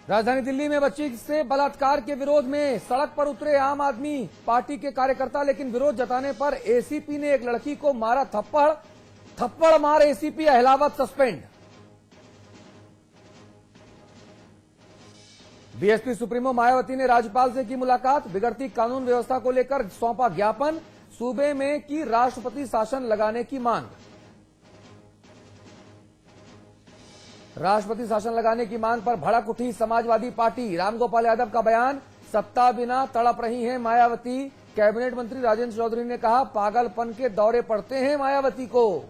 राजधानी दिल्ली में बच्ची से बलात्कार के विरोध में सड़क पर उतरे आम आदमी पार्टी के कार्यकर्ता, लेकिन विरोध जताने पर एसीपी ने एक लड़की को मारा थप्पड़ मार ACP Ahlawat suspend. BSP supremo Mayawati ने राज्यपाल से की मुलाकात, बिगड़ती कानून व्यवस्था को लेकर सौंपा ज्ञापन, सूबे में की राष्ट्रपति शासन लगाने की मांग। राष्ट्रपति शासन लगाने की मांग पर भड़क उठी समाजवादी पार्टी, रामगोपाल यादव का बयान, सत्ता बिना तड़प रही हैं मायावती। कैबिनेट मंत्री राजेंद्र चौधरी ने कहा पागलपन के दौरे पड़ते हैं मायावती को।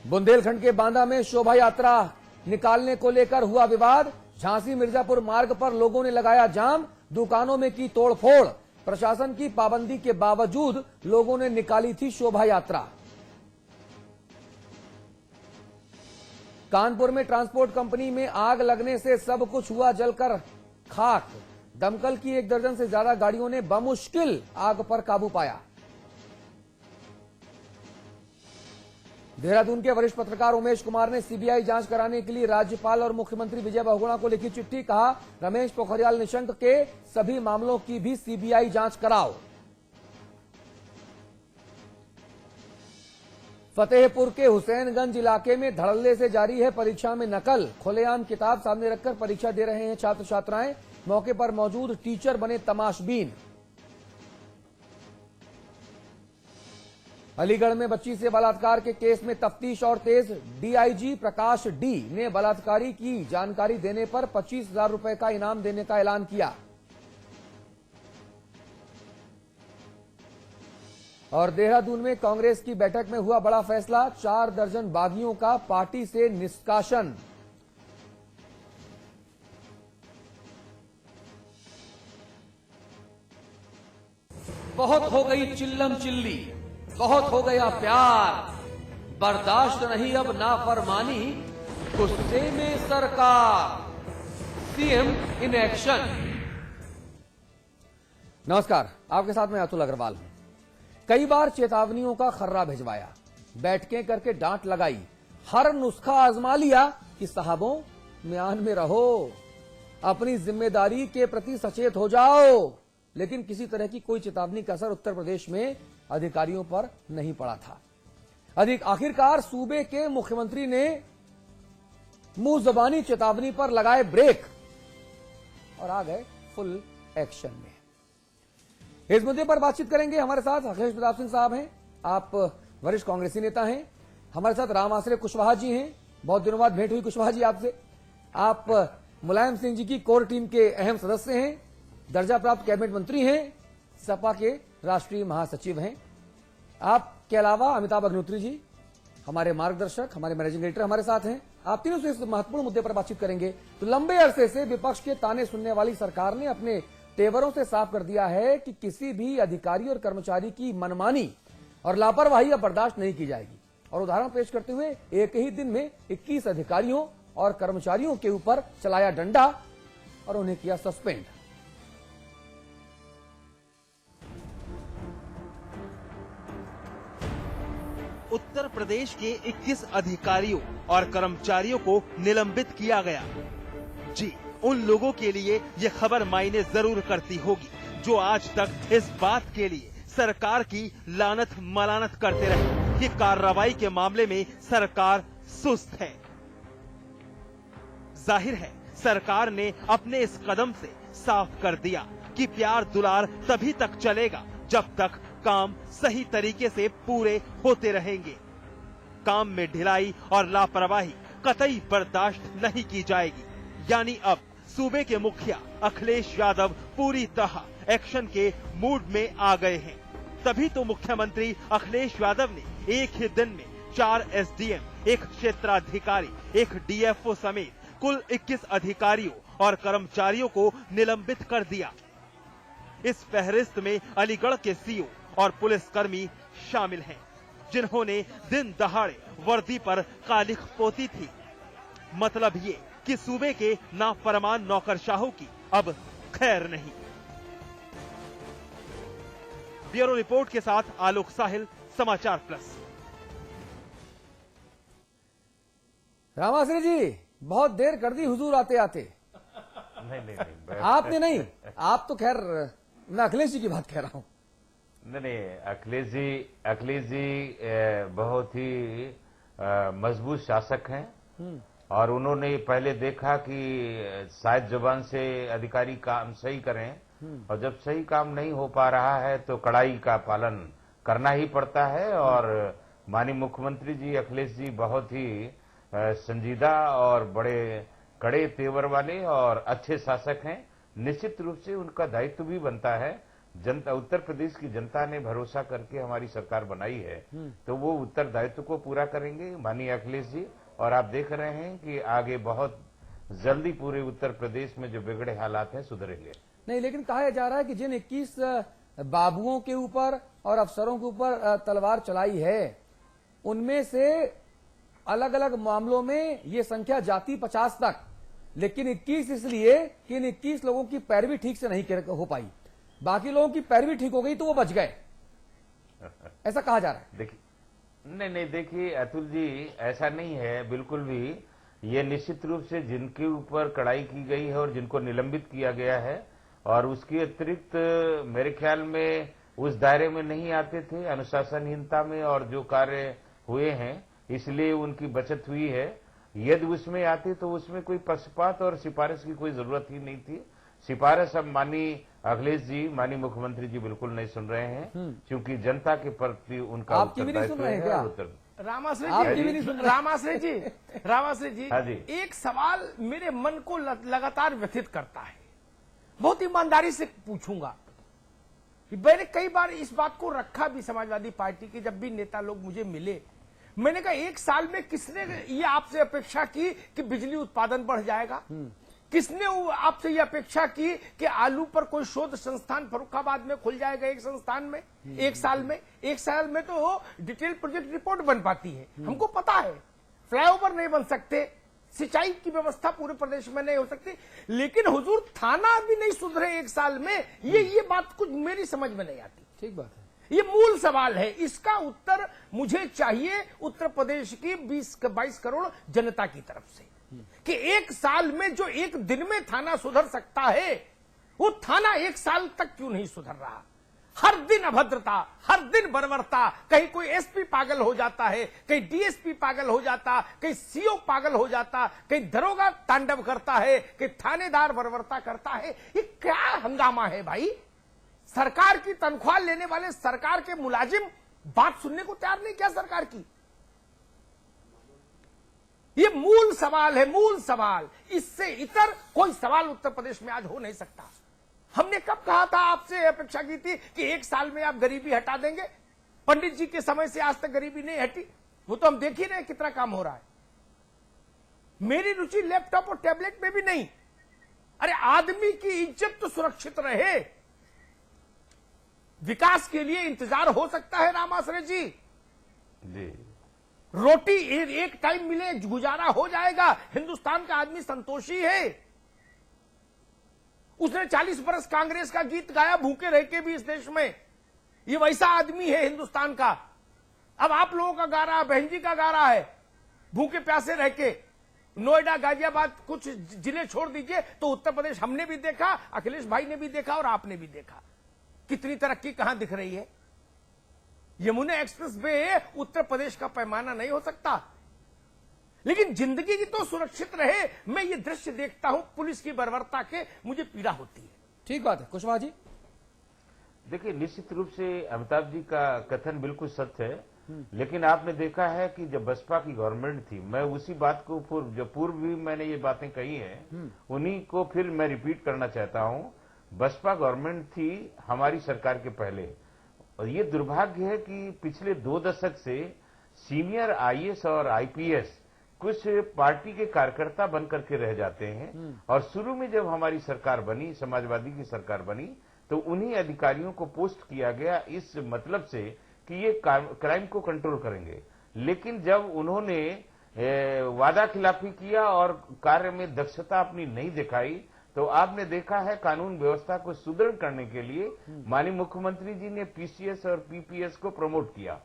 बुंदेलखंड के बांदा में शोभा यात्रा निकालने को लेकर हुआ विवाद, झांसी मिर्जापुर मार्ग पर लोगों ने लगाया जाम, दुकानों में की तोड़फोड़, प्रशासन की पाबंदी के बावजूद लोगों ने निकाली थी शोभा यात्रा। कानपुर में ट्रांसपोर्ट कंपनी में आग लगने से सब कुछ हुआ जलकर खाक, दमकल की 1 दर्जन से ज्यादा गाड़ियों ने बमुश्किल आग पर काबू पाया। देहरादून के वरिष्ठ पत्रकार उमेश कुमार ने सीबीआई जांच कराने के लिए राज्यपाल और मुख्यमंत्री विजय बहुगुणा को लिखी चिट्ठी, कहा रमेश पोखरियाल निशंक के सभी मामलों की भी सीबीआई जांच कराओ। फतेहपुर के हुसैनगंज इलाके में धड़ल्ले से जारी है परीक्षा में नकल, खुलेआम किताब सामने रखकर परीक्षा दे रहे हैं छात्र छात्राएं, मौके पर मौजूद टीचर बने तमाशबीन। अलीगढ़ में बच्ची से बलात्कार के केस में तफ्तीश और तेज, डीआईजी प्रकाश डी ने बलात्कारी की जानकारी देने पर 25,000 रुपए का इनाम देने का ऐलान किया। और देहरादून में कांग्रेस की बैठक में हुआ बड़ा फैसला, 4 दर्जन बागियों का पार्टी से निष्कासन। बहुत हो गई चिल्लम चिल्ली, बहुत हो गया प्यार, बर्दाश्त नहीं अब नाफरमानी, गुस्से में सरकार, सीएम इन एक्शन। नमस्कार, आपके साथ मैं अतुल अग्रवाल हूं। कई बार चेतावनियों का खर्रा भिजवाया, बैठकें करके डांट लगाई, हर नुस्खा आजमा लिया कि साहबों म्यान में रहो, अपनी जिम्मेदारी के प्रति सचेत हो जाओ, लेकिन किसी तरह की कोई चेतावनी का असर उत्तर प्रदेश में अधिकारियों पर नहीं पड़ा था। आखिरकार सूबे के मुख्यमंत्री ने मुंह जबानी चेतावनी पर लगाए ब्रेक और आ गए फुल एक्शन में। इस मुद्दे पर बातचीत करेंगे। हमारे साथ अखिलेश प्रताप सिंह साहब हैं, आप वरिष्ठ कांग्रेसी नेता हैं। हमारे साथ राम आश्रय कुशवाहा जी हैं, बहुत दिनों बाद भेंट हुई कुशवाहा जी आपसे। आप मुलायम सिंह जी की कोर टीम के अहम सदस्य हैं, दर्जा प्राप्त कैबिनेट मंत्री हैं, सपा के राष्ट्रीय महासचिव हैं। आपके अलावा अमिताभ अग्निहोत्री जी हमारे मार्गदर्शक, हमारे मैनेजिंग एडिटर हमारे साथ हैं। आप तीनों से इस महत्वपूर्ण मुद्दे पर बातचीत करेंगे। तो लंबे अरसे से विपक्ष के ताने सुनने वाली सरकार ने अपने तेवरों से साफ कर दिया है कि किसी भी अधिकारी और कर्मचारी की मनमानी और लापरवाही अब बर्दाश्त नहीं की जाएगी। और उदाहरण पेश करते हुए एक ही दिन में 21 अधिकारियों और कर्मचारियों के ऊपर चलाया डंडा और उन्हें किया सस्पेंड। उत्तर प्रदेश के 21 अधिकारियों और कर्मचारियों को निलंबित किया गया। जी, उन लोगों के लिए ये खबर मायने जरूर करती होगी जो आज तक इस बात के लिए सरकार की लानत मलानत करते रहे कि कार्रवाई के मामले में सरकार सुस्त है। जाहिर है सरकार ने अपने इस कदम से साफ कर दिया कि प्यार दुलार तभी तक चलेगा जब तक काम सही तरीके से पूरे होते रहेंगे। काम में ढिलाई और लापरवाही कतई बर्दाश्त नहीं की जाएगी। यानी अब सूबे के मुखिया अखिलेश यादव पूरी तरह एक्शन के मूड में आ गए हैं। तभी तो मुख्यमंत्री अखिलेश यादव ने एक ही दिन में 4 एसडीएम, 1 क्षेत्राधिकारी, 1 डीएफओ समेत कुल 21 अधिकारियों और कर्मचारियों को निलंबित कर दिया। इस फहरिस्त में अलीगढ़ के सीओ और पुलिसकर्मी शामिल हैं, जिन्होंने दिन दहाड़े वर्दी पर कालिख पोती थी। मतलब ये कि सूबे के नाफरमान नौकरशाहों की अब खैर नहीं। ब्यूरो रिपोर्ट के साथ आलोक साहिल, समाचार प्लस। रामाश्री जी, बहुत देर कर दी हुजूर आते आते। नहीं आपने नहीं, आप तो खैर, मैं अखिलेश जी की बात कह रहा हूं। नहीं, अखिलेश जी बहुत ही मजबूत शासक हैं और उन्होंने पहले देखा कि शायद जुबान से अधिकारी काम सही करें और जब सही काम नहीं हो पा रहा है तो कड़ाई का पालन करना ही पड़ता है। और माननीय मुख्यमंत्री जी अखिलेश जी बहुत ही संजीदा और बड़े कड़े तेवर वाले और अच्छे शासक हैं। निश्चित रूप से उनका दायित्व भी बनता है। जनता, उत्तर प्रदेश की जनता ने भरोसा करके हमारी सरकार बनाई है तो वो उत्तरदायित्व को पूरा करेंगे माननीय अखिलेश जी। और आप देख रहे हैं कि आगे बहुत जल्दी पूरे उत्तर प्रदेश में जो बिगड़े हालात हैं सुधरेंगे। नहीं, लेकिन कहा जा रहा है कि जिन 21 बाबुओं के ऊपर और अफसरों के ऊपर तलवार चलाई है, उनमें से अलग अलग मामलों में ये संख्या जाती 50 तक, लेकिन 21 इसलिए कि इन 21 लोगों की पैरवी ठीक से नहीं हो पाई, बाकी लोगों की पैरवी ठीक हो गई तो वो बच गए, ऐसा कहा जा रहा है। देखिए, नहीं देखिए अतुल जी, ऐसा नहीं है बिल्कुल भी। ये निश्चित रूप से जिनके ऊपर कड़ाई की गई है और जिनको निलंबित किया गया है और उसके अतिरिक्त मेरे ख्याल में उस दायरे में नहीं आते थे अनुशासनहीनता में और जो कार्य हुए हैं इसलिए उनकी बचत हुई है। यदि उसमें आते तो उसमें कोई पक्षपात और सिफारिश की कोई जरूरत ही नहीं थी। सिफारिश अब माननीय अखिलेश जी, माननीय मुख्यमंत्री जी बिल्कुल नहीं सुन रहे हैं क्योंकि जनता के प्रति उनका आपकी भी नहीं सुन रहे हैं क्या? रामाश्री जी, हाँ जी। एक सवाल मेरे मन को लगातार व्यथित करता है, बहुत ईमानदारी से पूछूंगा। मैंने कई बार इस बात को रखा भी समाजवादी पार्टी के जब भी नेता लोग मुझे मिले, मैंने कहा एक साल में किसने ये आपसे अपेक्षा की कि बिजली उत्पादन बढ़ जाएगा? किसने आपसे ये अपेक्षा की कि आलू पर कोई शोध संस्थान फर्रुखाबाद में खुल जाएगा एक संस्थान में एक साल में तो डिटेल प्रोजेक्ट रिपोर्ट बन पाती है, हमको पता है। फ्लाईओवर नहीं बन सकते, सिंचाई की व्यवस्था पूरे प्रदेश में नहीं हो सकती, लेकिन हुजूर थाना भी नहीं सुधरे एक साल में, ये बात कुछ मेरी समझ में नहीं आती। ठीक बात है, ये मूल सवाल है, इसका उत्तर मुझे चाहिए उत्तर प्रदेश की 22 करोड़ जनता की तरफ से कि एक साल में जो एक दिन में थाना सुधर सकता है वो थाना एक साल तक क्यों नहीं सुधर रहा? हर दिन अभद्रता, हर दिन बर्बरता, कहीं कोई एसपी पागल हो जाता है, कहीं डीएसपी पागल हो जाता, कहीं सीओ पागल हो जाता, कहीं दरोगा तांडव करता है, कहीं थानेदार बर्बरता करता है। ये क्या हंगामा है भाई? सरकार की तनख्वाह लेने वाले सरकार के मुलाजिम बात सुनने को तैयार नहीं क्या सरकार की? ये मूल सवाल है, मूल सवाल। इससे इतर कोई सवाल उत्तर प्रदेश में आज हो नहीं सकता। हमने कब कहा था, आपसे अपेक्षा की थी कि एक साल में आप गरीबी हटा देंगे? पंडित जी के समय से आज तक गरीबी नहीं हटी, वो तो हम देख ही रहे कितना काम हो रहा है। मेरी रुचि लैपटॉप और टैबलेट में भी नहीं। अरे आदमी की इज्जत तो सुरक्षित रहे, विकास के लिए इंतजार हो सकता है रामाश्रय जी। रोटी एक टाइम मिले, गुजारा हो जाएगा। हिंदुस्तान का आदमी संतोषी है। उसने 40 बरस कांग्रेस का गीत गाया भूखे रह के भी इस देश में। ये वैसा आदमी है हिंदुस्तान का। अब आप लोगों का गा रहा है, बहन जी का गा रहा है, भूखे प्यासे रह के। नोएडा, गाजियाबाद कुछ जिले छोड़ दीजिए तो उत्तर प्रदेश हमने भी देखा, अखिलेश भाई ने भी देखा और आपने भी देखा कितनी तरक्की कहां दिख रही है। यमुना एक्सप्रेस वे उत्तर प्रदेश का पैमाना नहीं हो सकता, लेकिन जिंदगी की तो सुरक्षित रहे। मैं ये दृश्य देखता हूं पुलिस की बर्बरता के, मुझे पीड़ा होती है। ठीक बात है कुशवाहा जी। देखिए, निश्चित रूप से अमिताभ जी का कथन बिल्कुल सत्य है, लेकिन आपने देखा है कि जब बसपा की गवर्नमेंट थी, मैं उसी बात को पूर्व भी मैंने ये बातें कही हैं, उन्हीं को फिर मैं रिपीट करना चाहता हूं। बसपा गवर्नमेंट थी हमारी सरकार के पहले, और ये दुर्भाग्य है कि पिछले 2 दशक से सीनियर आईएएस और आईपीएस कुछ पार्टी के कार्यकर्ता बन करके रह जाते हैं। और शुरू में जब हमारी सरकार बनी, समाजवादी की सरकार बनी, तो उन्हीं अधिकारियों को पोस्ट किया गया इस मतलब से कि ये क्राइम को कंट्रोल करेंगे। लेकिन जब उन्होंने वादा खिलाफी किया और कार्य में दक्षता अपनी नहीं दिखाई, तो आपने देखा है कानून व्यवस्था को सुदृढ़ करने के लिए माननीय मुख्यमंत्री जी ने पीसीएस और पीपीएस को प्रमोट किया,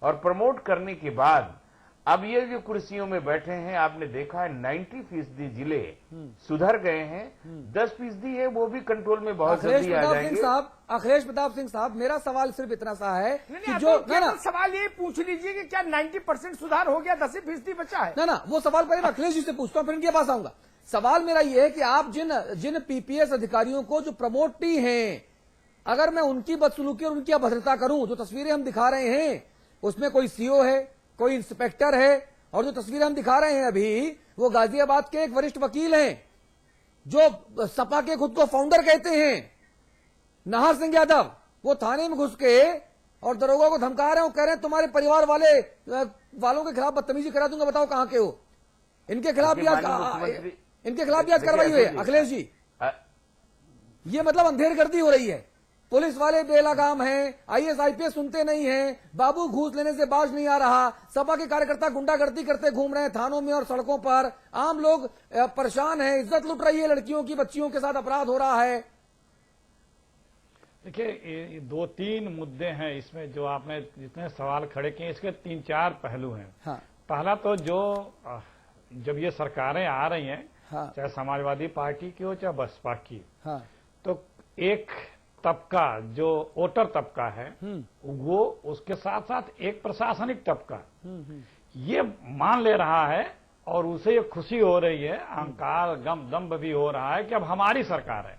और प्रमोट करने के बाद अब ये जो कुर्सियों में बैठे हैं, आपने देखा है 90% जिले सुधर गए हैं, 10% है वो भी कंट्रोल में बहुत जल्दी आ जाएंगे। अखिलेश प्रताप सिंह साहब, मेरा सवाल सिर्फ इतना सा है कि जो सवाल ये पूछ लीजिए कि क्या 90% सुधार हो गया, 10% बचा है? ना वो सवाल पहले अखिलेश जी से पूछता हूं, फिर इनके पास आऊंगा। सवाल मेरा ये है कि आप जिन पीपीएस अधिकारियों को जो प्रमोटी हैं, अगर मैं उनकी बदसलूकी और उनकी अभद्रता करूं, जो तस्वीरें हम दिखा रहे हैं उसमें कोई सीओ है, कोई इंस्पेक्टर है, और जो तस्वीरें हम दिखा रहे हैं अभी वो गाजियाबाद के एक वरिष्ठ वकील हैं जो सपा के खुद को फाउंडर कहते हैं, नाहर सिंह यादव। वो थाने में घुस के और दरोगा को धमका रहे हैं, कह रहे हैं तुम्हारे परिवार वालों के खिलाफ बदतमीजी करा दूंगा, बताओ कहां के हो। इनके खिलाफ भी आज कार्रवाई हुई है। अखिलेश जी, ये मतलब अंधेरगर्दी हो रही है, पुलिस वाले बेलगाम हैं, आईएएस आईपीएस सुनते नहीं हैं, बाबू घूस लेने से बाज नहीं आ रहा, सपा के कार्यकर्ता गुंडागर्दी करते घूम रहे हैं थानों में और सड़कों पर, आम लोग परेशान हैं, इज्जत लुट रही है, लड़कियों की बच्चियों के साथ अपराध हो रहा है। देखिए, 2-3 मुद्दे हैं इसमें जो आपने जितने सवाल खड़े किए, इसके 3-4 पहलू हैं। हाँ। पहला तो जब ये सरकारें आ रही हैं, हाँ। चाहे समाजवादी पार्टी की हो चाहे बसपा की, हाँ। तो एक तबका जो वोटर तबका है वो उसके साथ साथ एक प्रशासनिक तबका ये मान ले रहा है और उसे ये खुशी हो रही है, अहंकार दम्भ भी हो रहा है कि अब हमारी सरकार है,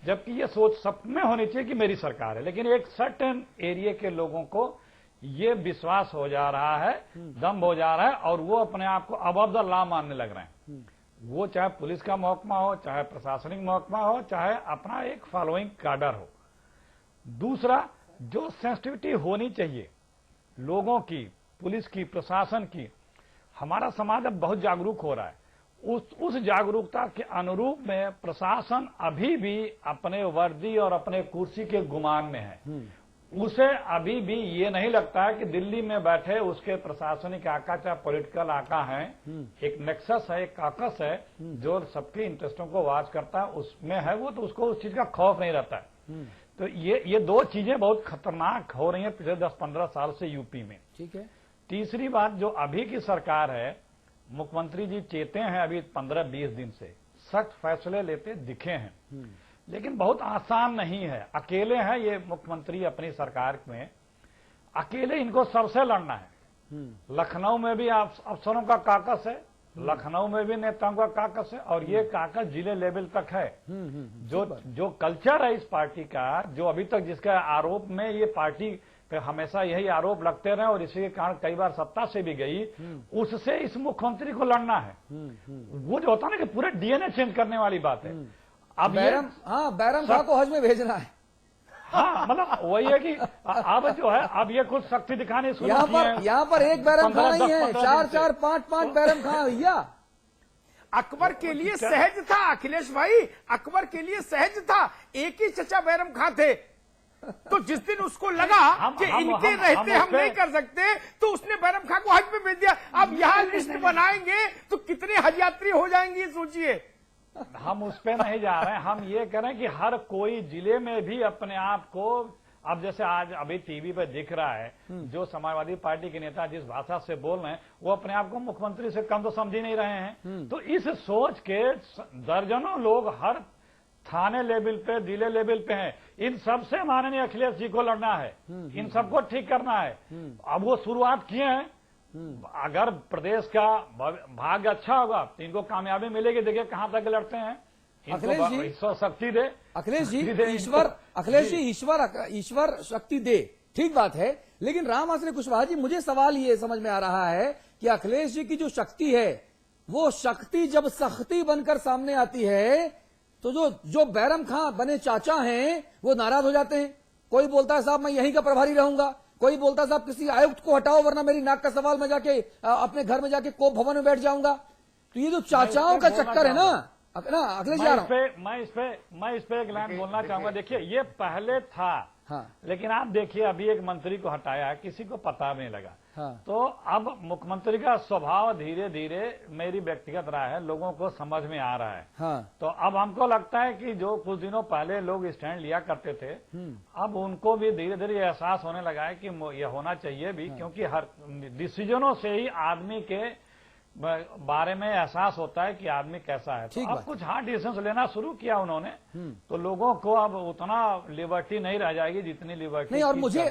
जबकि ये सोच सब में होनी चाहिए कि मेरी सरकार है। लेकिन एक सर्टेन एरिया के लोगों को ये विश्वास हो जा रहा है, दम्भ हो जा रहा है, और वो अपने आप को अबव द लॉ मानने लग रहे हैं। वो चाहे पुलिस का महकमा हो, चाहे प्रशासनिक महकमा हो, चाहे अपना एक फॉलोइंग काडर हो। दूसरा, जो सेंसिटिविटी होनी चाहिए लोगों की, पुलिस की, प्रशासन की, हमारा समाज अब बहुत जागरूक हो रहा है। उस जागरूकता के अनुरूप में प्रशासन अभी भी अपने वर्दी और अपने कुर्सी के गुमान में है। उसे अभी भी ये नहीं लगता है कि दिल्ली में बैठे उसके प्रशासनिक आका चाहे पॉलिटिकल आका हैं, एक नेक्सस है, एक काकस है जो सबके इंटरेस्टों को वॉच करता है, उसमें है वो, तो उसको उस चीज का खौफ नहीं रहता है। तो ये दो चीजें बहुत खतरनाक हो रही हैं पिछले 10-15 साल से यूपी में। ठीक है। तीसरी बात, जो अभी की सरकार है, मुख्यमंत्री जी चेते हैं अभी 15-20 दिन से, सख्त फैसले लेते दिखे हैं, लेकिन बहुत आसान नहीं है। अकेले हैं ये मुख्यमंत्री अपनी सरकार में, अकेले इनको सबसे लड़ना है। लखनऊ में भी अफसरों का काकस है, लखनऊ में भी नेताओं का काकस है, और ये काकस जिले लेवल तक है। जो कल्चर है इस पार्टी का, जो अभी तक जिसका आरोप में ये पार्टी पे हमेशा यही आरोप लगते रहे और इसी के कारण कई बार सत्ता से भी गई, उससे इस मुख्यमंत्री को लड़ना है। वो जो होता है ना कि पूरे डीएनए चेंज करने वाली बात है। अब बैरम खां को हज में भेजना है। हाँ, मतलब वही है कि अब जो है, अब ये कुछ शक्ति दिखाने यहाँ पर एक बैरम खां नहीं है, 4-4, 5-5 बैरम खां भैया। अकबर के लिए सहज था अखिलेश भाई, अकबर के लिए सहज था, एक ही चचा बैरम खां थे। तो जिस दिन उसको लगा कि इनके रहते हम नहीं कर सकते, तो उसने बैरम खां को हज में भेज दिया। अब यहाँ लिस्ट बनाएंगे तो कितने हज यात्री हो जाएंगे, सोचिए। हम उस पे नहीं जा रहे हैं, हम ये करें कि हर कोई जिले में भी अपने आप को, अब जैसे आज अभी टीवी पे दिख रहा है, जो समाजवादी पार्टी के नेता जिस भाषा से बोल रहे हैं, वो अपने आप को मुख्यमंत्री से कम तो समझ ही नहीं रहे हैं। तो इस सोच के दर्जनों लोग हर थाने लेवल पे, जिले लेवल पे हैं। इन सबसे माननीय अखिलेश जी को लड़ना है, इन सबको ठीक करना है। अब वो शुरुआत किए हैं, अगर प्रदेश का भाग्य अच्छा होगा तो इनको कामयाबी मिलेगी। देखिए कहां तक लड़ते हैं। अखिलेश जी, ईश्वर शक्ति दे। अखिलेश जी, ईश्वर शक्ति दे, ठीक बात है। लेकिन राम आश्रय कुशवाहा जी, मुझे सवाल ये समझ में आ रहा है कि अखिलेश जी की जो शक्ति है, वो शक्ति जब सख्ती बनकर सामने आती है तो जो बैरम खां बने चाचा हैं वो नाराज हो जाते हैं। कोई बोलता है साहब मैं यहीं का प्रभारी रहूंगा, कोई बोलता है साहब किसी आयुक्त को हटाओ वरना मेरी नाक का सवाल, मैं जाके अपने घर में जाके कोप भवन में बैठ जाऊंगा। तो ये जो चाचाओं का चक्कर है ना अखिलेश जी, मैं इस पे एक लाइन बोलना चाहूंगा। देखिए, ये पहले था, लेकिन आप देखिए अभी एक मंत्री को हटाया, किसी को पता नहीं लगा। हाँ। तो अब मुख्यमंत्री का स्वभाव धीरे धीरे, मेरी व्यक्तिगत राय है, लोगों को समझ में आ रहा है। हाँ। तो अब हमको लगता है कि जो कुछ दिनों पहले लोग स्टैंड लिया करते थे, अब उनको भी धीरे धीरे एहसास होने लगा है कि यह होना चाहिए भी, क्योंकि हर डिसीजनों से ही आदमी के बारे में एहसास होता है कि आदमी कैसा है। तो अब कुछ हार्ड डिसीजन लेना शुरू किया उन्होंने, तो लोगों को अब उतना लिबर्टी नहीं रह जाएगी जितनी लिबर्टी नहीं। और मुझे